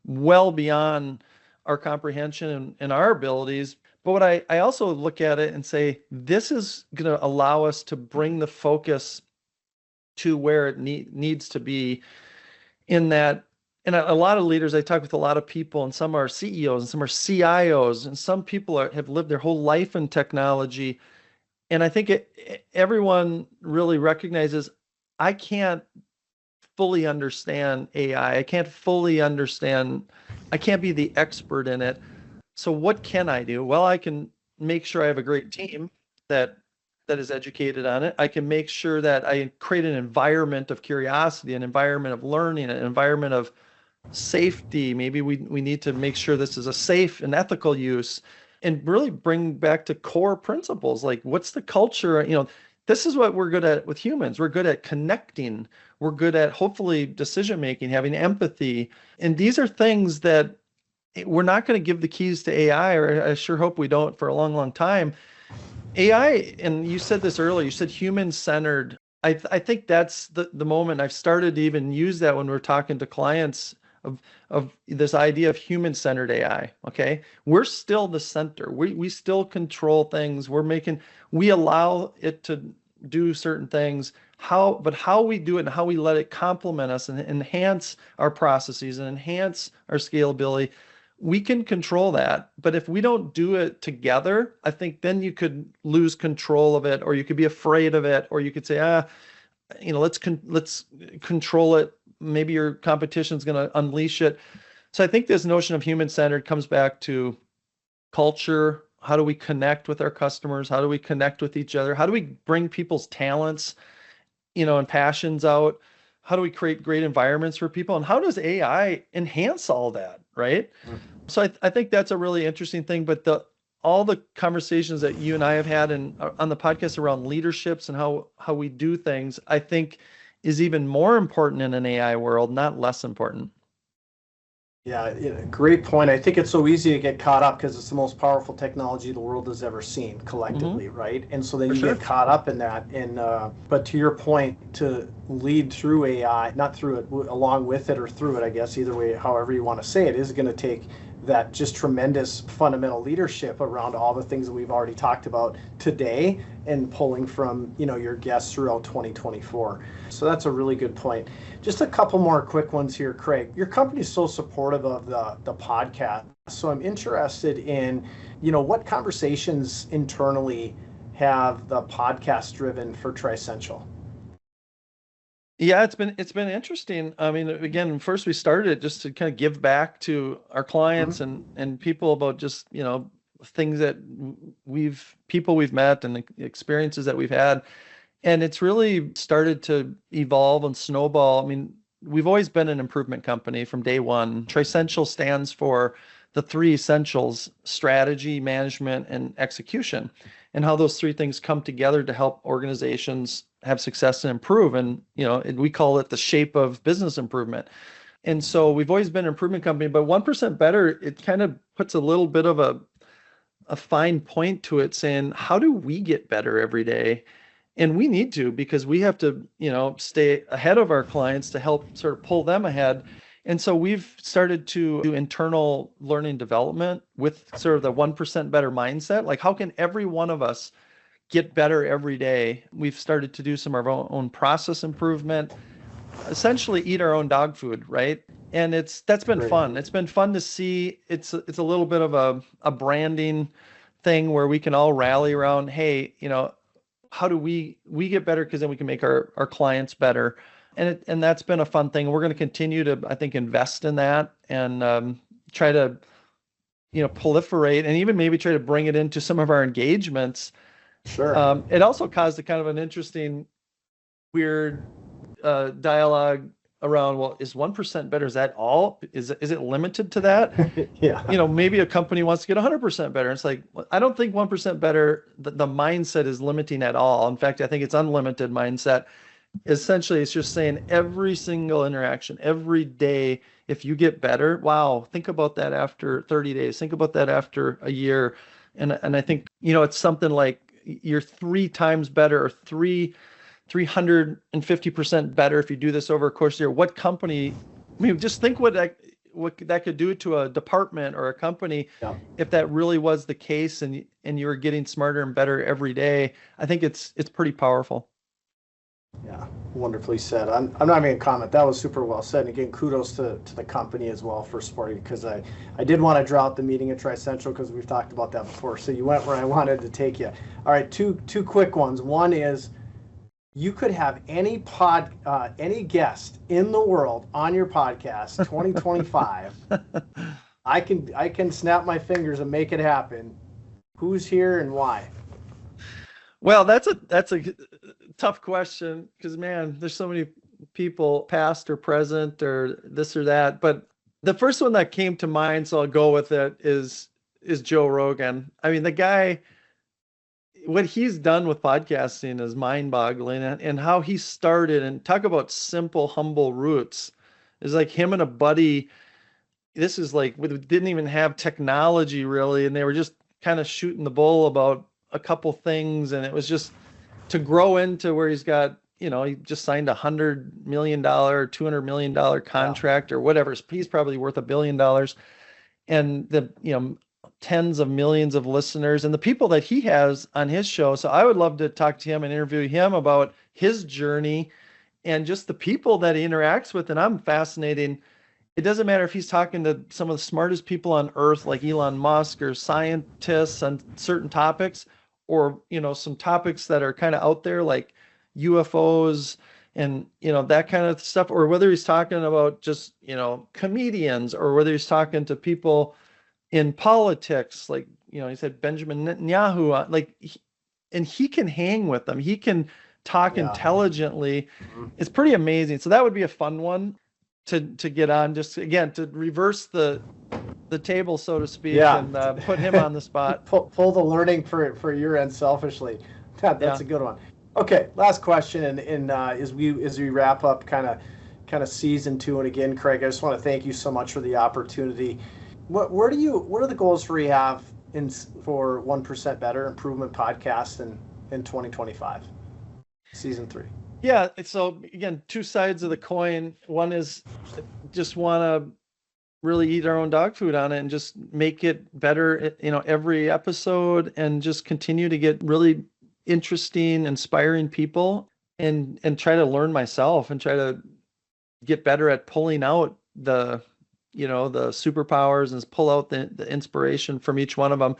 well beyond our comprehension and our abilities. But what I also look at it and say, this is going to allow us to bring the focus to where it needs to be. In that, and a lot of leaders, I talk with a lot of people, and some are CEOs and some are CIOs, and some people have lived their whole life in technology. And I think everyone really recognizes, I can't fully understand AI. I can't be the expert in it. So what can I do? Well, I can make sure I have a great team that is educated on it. I can make sure that I create an environment of curiosity, an environment of learning, an environment of safety. Maybe we need to make sure this is a safe and ethical use, and really bring back to core principles, like, what's the culture? You know, this is what we're good at with humans. We're good at connecting. We're good at hopefully decision making, having empathy. And these are things that we're not going to give the keys to AI, or I sure hope we don't for a long, long time. AI, and you said this earlier, you said human-centered. I think that's the moment I've started to even use that when we're talking to clients of this idea of human-centered AI. Okay, we're still the center. We still control things. We allow it to do certain things. But how we do it and how we let it complement us and enhance our processes and enhance our scalability, we can control that. But if we don't do it together, I think then you could lose control of it, or you could be afraid of it, or you could say, let's control it. Maybe your competition's going to unleash it. So I think this notion of human-centered comes back to culture. How do we connect with our customers? How do we connect with each other? How do we bring people's talents, and passions out? How do we create great environments for people? And how does AI enhance all that, right? Mm-hmm. So I think that's a really interesting thing. But all the conversations that you and I have had on the podcast around leaderships and how we do things, I think is even more important in an AI world, not less important. Yeah, great point. I think it's so easy to get caught up because it's the most powerful technology the world has ever seen collectively, mm-hmm. right? And so then get caught up in that. And but to your point, to lead through AI, not through it, along with it or through it, I guess, either way, however you want to say it, is going to take that just tremendous fundamental leadership around all the things that we've already talked about today and pulling from, your guests throughout 2024. So that's a really good point. Just a couple more quick ones here, Craig. Your company is so supportive of the podcast. So I'm interested in, what conversations internally have the podcast driven for Trissential? Yeah, it's been interesting. I mean, again, first we started it just to kind of give back to our clients mm-hmm. and people about just, things that people we've met and the experiences that we've had. And it's really started to evolve and snowball. I mean, we've always been an improvement company from day one. Trissential stands for the three essentials: strategy, management, and execution, and how those three things come together to help organizations have success and improve. And, we call it the shape of business improvement. And so we've always been an improvement company, but 1% better, it kind of puts a little bit of a fine point to it, saying, how do we get better every day? And we need to, because we have to, stay ahead of our clients to help sort of pull them ahead. And so we've started to do internal learning development with sort of the 1% better mindset. Like, how can every one of us get better every day? We've started to do some of our own process improvement, essentially eat our own dog food, right? And that's been fun. It's been fun to see. It's a little bit of a branding thing where we can all rally around, hey, how do we get better? Because then we can make our clients better. And that's been a fun thing. We're going to continue to, I think, invest in that and try to, proliferate and even maybe try to bring it into some of our engagements. Sure. It also caused a kind of an interesting, weird dialogue around, well, is 1% better? Is that all? Is it limited to that? Yeah. Maybe a company wants to get 100% better. It's like, I don't think 1% better, the mindset is limiting at all. In fact, I think it's unlimited mindset. Essentially, it's just saying every single interaction, every day, if you get better, wow, think about that after 30 days. Think about that after a year. And I think, it's something like you're 3 times better or 350% better if you do this over a course of the year. What company, just think what that could do to a department or a company. Yeah. If that really was the case and you were getting smarter and better every day. I think it's pretty powerful. Yeah, wonderfully said. I'm not even going to comment. That was super well said. And again, kudos to the company as well for supporting, because I did want to draw out the meeting at Trissential because we've talked about that before. So you went where I wanted to take you. All right, two quick ones. One is, you could have any guest in the world on your podcast 2025. I can snap my fingers and make it happen. Who's here and why? Well, that's a tough question because, man, there's so many people, past or present or this or that. But the first one that came to mind, so I'll go with it, is Joe Rogan. I mean, the guy, what he's done with podcasting is mind-boggling, and how he started, and talk about simple, humble roots. Is like him and a buddy. This is like we didn't even have technology really, and they were just kind of shooting the bull about a couple things, and it was just to grow into where he's got, he just signed $100 million, $200 million contract or whatever. He's probably worth $1 billion, and the tens of millions of listeners and the people that he has on his show. So I would love to talk to him and interview him about his journey and just the people that he interacts with. And I'm fascinating. It doesn't matter if he's talking to some of the smartest people on earth, like Elon Musk, or scientists on certain topics, or, some topics that are kind of out there, like UFOs and, that kind of stuff, or whether he's talking about just, comedians, or whether he's talking to people in politics, like, he said Benjamin Netanyahu, and he can hang with them. He can talk intelligently. It's pretty amazing. So that would be a fun one to get on, just again, to reverse the table, so to speak, and put him on the spot. pull the learning for your end selfishly. That's a good one. Okay, last question, and as we wrap up kind of season 2, and again, Craig, I just want to thank you so much for the opportunity. What are the goals we have for 1% Better Improvement Podcast in 2025, season 3? Yeah, so again, two sides of the coin. One is just want to really eat our own dog food on it and just make it better, every episode, and just continue to get really interesting, inspiring people, and try to learn myself and try to get better at pulling out the superpowers and pull out the inspiration from each one of them.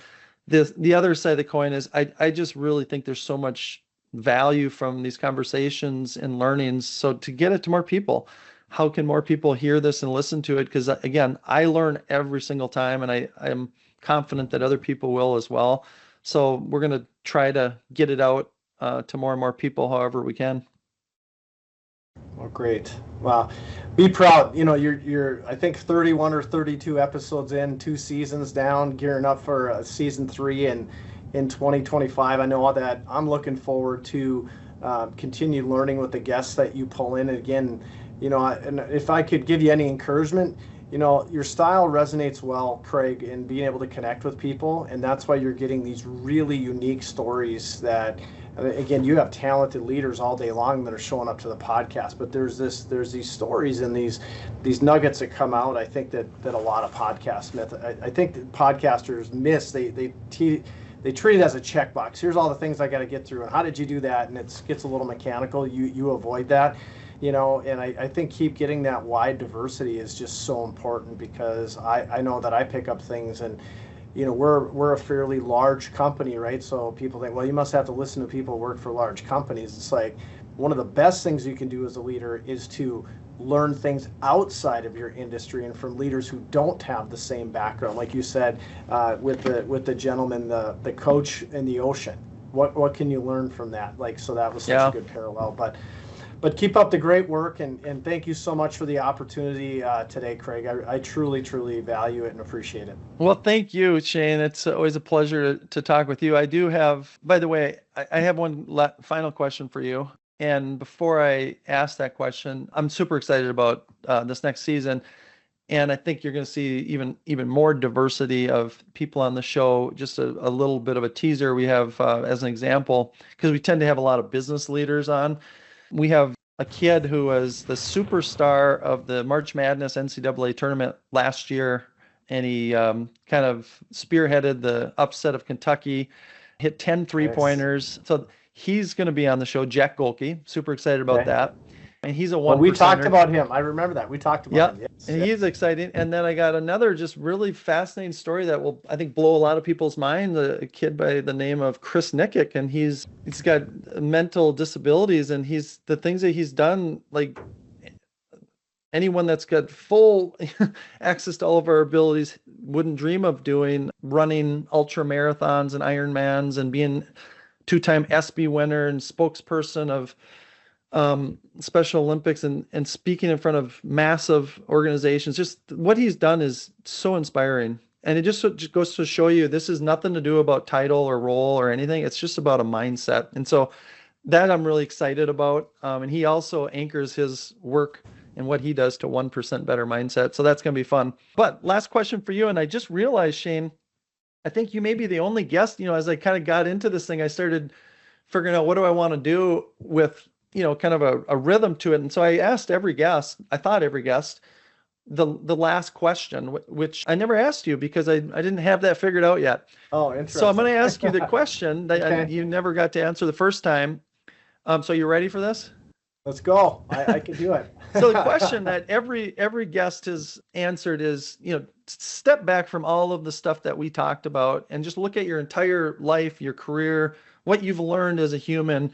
The other side of the coin is I just really think there's so much value from these conversations and learnings. So to get it to more people, how can more people hear this and listen to it? Because again, I learn every single time, and I'm confident that other people will as well. So we're going to try to get it out to more and more people however we can. Well, great. Wow. Be proud. You're I think 31 or 32 episodes in, 2 seasons down, gearing up for season 3 in 2025. I know that I'm looking forward to continue learning with the guests that you pull in. And again, and if I could give you any encouragement, your style resonates well, Craig, in being able to connect with people, and that's why you're getting these really unique stories that, again, you have talented leaders all day long that are showing up to the podcast, but there's these stories and these nuggets that come out. I think that a lot of podcasts myth. I think that podcasters miss. They treat it as a checkbox. Here's all the things I got to get through, and how did you do that? And it gets a little mechanical. You avoid that. And I think keep getting that wide diversity is just so important, because I know that I pick up things, and we're a fairly large company, right? So people think, well, you must have to listen to people who work for large companies. It's like one of the best things you can do as a leader is to learn things outside of your industry and from leaders who don't have the same background. Like you said, with the gentleman, the coach in the ocean. What can you learn from that? So that was such a good parallel. But keep up the great work, and thank you so much for the opportunity today, Craig. I truly, truly value it and appreciate it. Well, thank you, Shane. It's always a pleasure to talk with you. I do have, by the way, I have one final question for you. And before I ask that question, I'm super excited about this next season. And I think you're going to see even more diversity of people on the show. Just a little bit of a teaser. We have, as an example, because we tend to have a lot of business leaders on, we have a kid who was the superstar of the March Madness NCAA tournament last year, and he kind of spearheaded the upset of Kentucky, hit 10 three-pointers. So he's going to be on the show, 𝐥𝐢𝐤𝐞. Super excited about that. And he's a 1%. We talked about him. I remember that. We talked about him. Yes. And he's exciting. And then I got another just really fascinating story that will, I think, blow a lot of people's minds. A kid by the name of 𝐸𝐤𝐤𝐞, and he's got mental disabilities, and the things that he's done, like anyone that's got full access to all of our abilities wouldn't dream of doing, running ultra marathons and Ironmans, and being 2-time ESPY winner and spokesperson of Special Olympics, and speaking in front of massive organizations. Just what he's done is so inspiring. And it just goes to show you this is nothing to do about title or role or anything. It's just about a mindset. And so that I'm really excited about. And he also anchors his work and what he does to 1% better mindset. So that's going to be fun. But last question for you. And I just realized, Shane, I think you may be the only guest, as I kind of got into this thing, I started figuring out what do I want to do with, kind of a rhythm to it. And so I asked every guest, the last question, which I never asked you because I didn't have that figured out yet. Oh, interesting. So I'm going to ask you the question that Okay. you never got to answer the first time. So you ready for this? Let's go. I can do it. So the question that every guest has answered is, step back from all of the stuff that we talked about and just look at your entire life, your career, what you've learned as a human,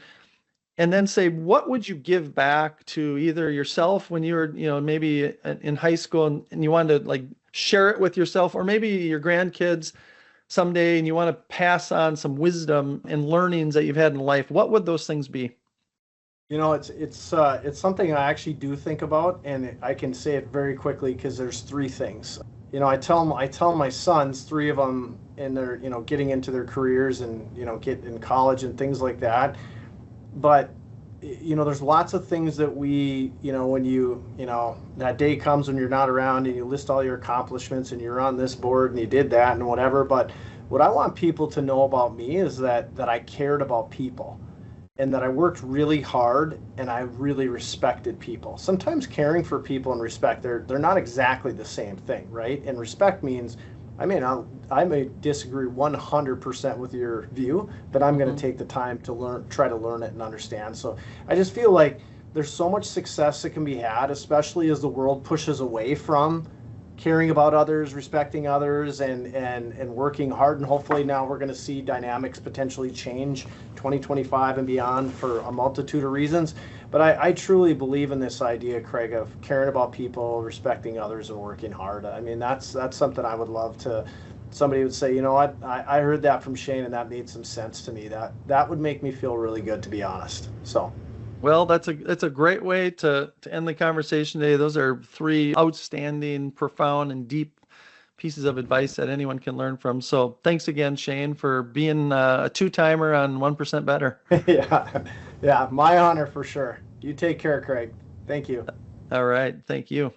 and then say, what would you give back to either yourself when you were, maybe in high school and you wanted to like share it with yourself, or maybe your grandkids someday and you want to pass on some wisdom and learnings that you've had in life. What would those things be? It's something I actually do think about, and I can say it very quickly because there's three things. I tell my sons, three of them, and they're getting into their careers and get in college and things like that. But there's lots of things that we when that day comes when you're not around and you list all your accomplishments and you're on this board and you did that and whatever. But what I want people to know about me is that I cared about people, and that I worked really hard and I really respected people. Sometimes caring for people and respect, they're not exactly the same thing, right? And respect means, I may disagree 100% with your view, but I'm going to take the time to try to learn it and understand. So I just feel like there's so much success that can be had, especially as the world pushes away from caring about others, respecting others, and working hard. And hopefully now we're going to see dynamics potentially change 2025 and beyond for a multitude of reasons. But I truly believe in this idea, Craig, of caring about people, respecting others, and working hard. That's something I would love to, somebody would say, you know what, I heard that from Shane and that made some sense to me. That would make me feel really good, to be honest. So. Well, that's a great way to end the conversation today. Those are three outstanding, profound, and deep pieces of advice that anyone can learn from. So thanks again, Shane, for being a two-timer on 1% Better. Yeah, my honor for sure. You take care, Craig. Thank you. All right. Thank you.